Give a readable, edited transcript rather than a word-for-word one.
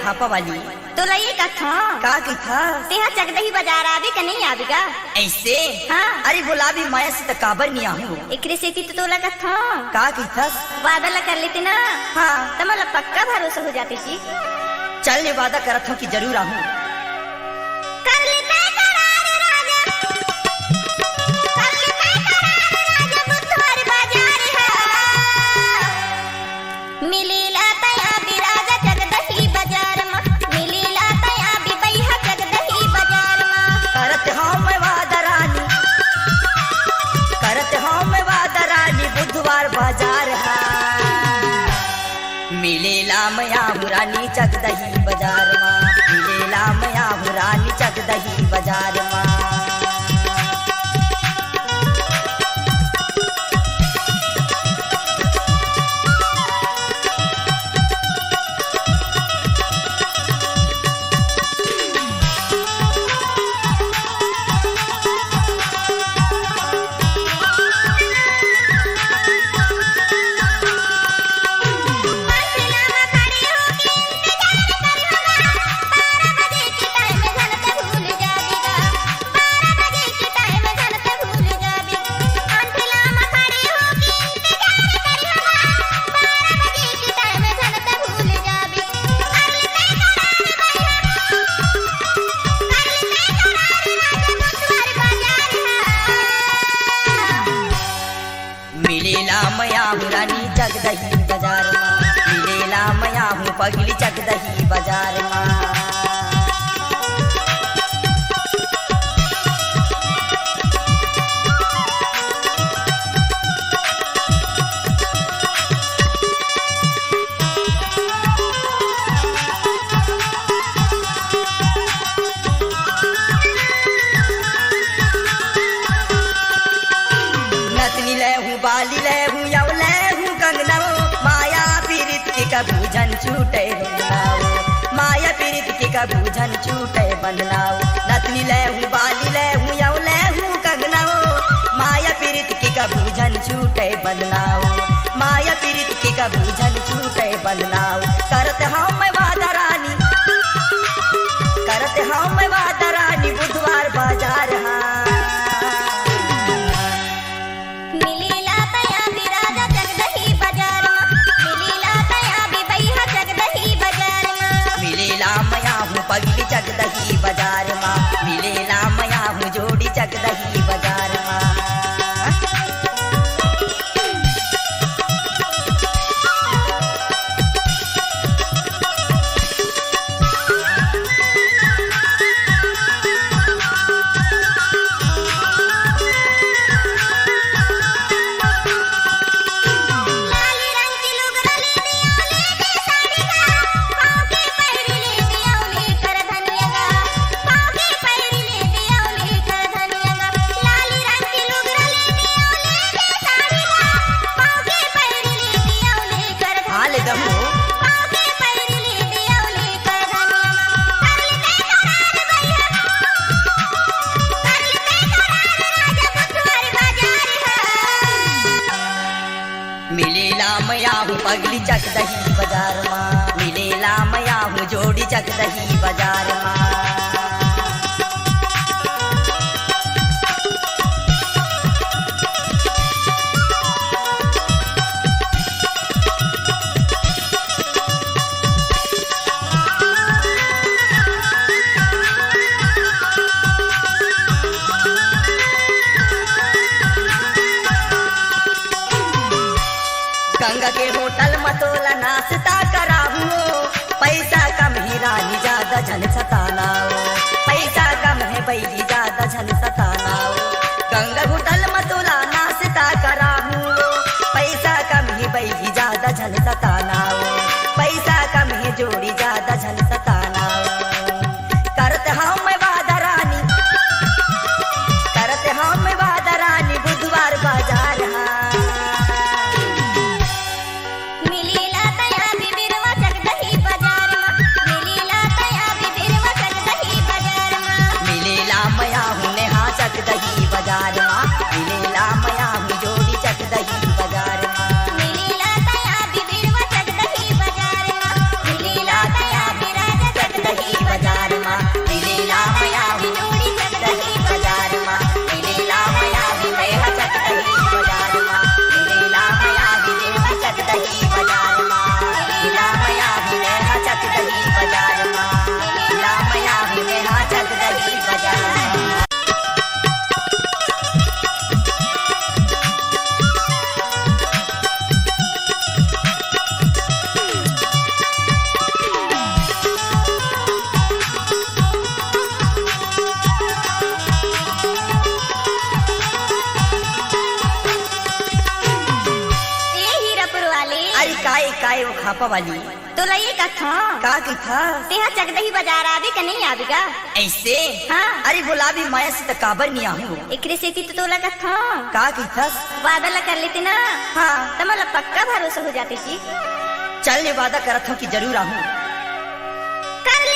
थापा वाली तो लइए का था का की था तेहा चकदही बाजार आवे का नहीं आवेगा ऐसे। हाँ। अरे गुलाबी माया से तो काबर नहीं आहूँ एकरे से तो लगा था का की था वादा कर लेते ना। हाँ तुम्हारा पक्का भरोसा हो जाती थी। चलने वादा करत हूँ कि जरूर आहूँ। कर लेते करार राजा, कर लेते करार राजा, बुधवार बाजार है। मिली लाता या बिराजा चकदही बाजार में, मिली लाता या बिबैया चकदही बाजार में। करत हूँ मैं वादा रानी, करत हूँ मैं वादा रानी, बुधवार बाजार है। मिलेला मया रानी चकदही बाजार में, मिलेला मया रानी चकदही बाजार में। मिलेला मया रानी चकदही बाजार में, मिलेला मया पगली चकदही बाजार में। नतनी ले हूँ बाली ले हूँ यव ले हूँ कंगना, माया पीरित के कबूझन छूटे बंधनाओ, माया पीरित के कबूझन छूटे बंधनाओ। नतनी ले हूँ बाली ले हूँ यव ले हूँ कंगना, माया पीरित के कबूझन छूटे बंधनाओ, माया पीरित के कबूझन छूटे बंधनाओ। करत हूँ मैं वादा रानी, करत हूँ मैं वादा रानी, बुधवार बाजार है। पगली चकदही बाजार में, मिलेला मया हूँ जोड़ी चकदही बाजार में। मिलेला मया हूँ पगली चकदही बाजार में, मिलेला मया हूँ जोड़ी चकदही बाजार में। गंगा के होटल मतोला नाश्ता कराहूँ, पैसा कम ही रानी ज्यादा झन सतानाओ, पैसा कम है बैली ज्यादा झन सतानाओ। गंगा होटल मतोला नाश्ता कराहूँ, पैसा कम ही बैली ज्यादा झन सतानाओ, पैसा कम है जोड़ी ज्यादा झन सतानाओ। करत हूँ मैं वादा रानी, करत हूँ मैं वादा रानी, बुधवार बाजार है। चकदही बाजार में, मिलेला मया जोड़ी चकदही बाजार में, मिली लाता या बिबिरवा चकदही थापा वाली। तो लइए का था का की था तेहा चकदही बाजार आवे का नहीं आवेगा। ऐसे हाँ। अरे गुलाबी माया से तो काबर नहीं आहूँ। एकरे से तो तोला का था का की था वादा ला कर लेते ना। हाँ तो मतलब पक्का भरोसा हो जाते जी। चलने वादा करत हूँ कि जरूर आहूँ। कर ले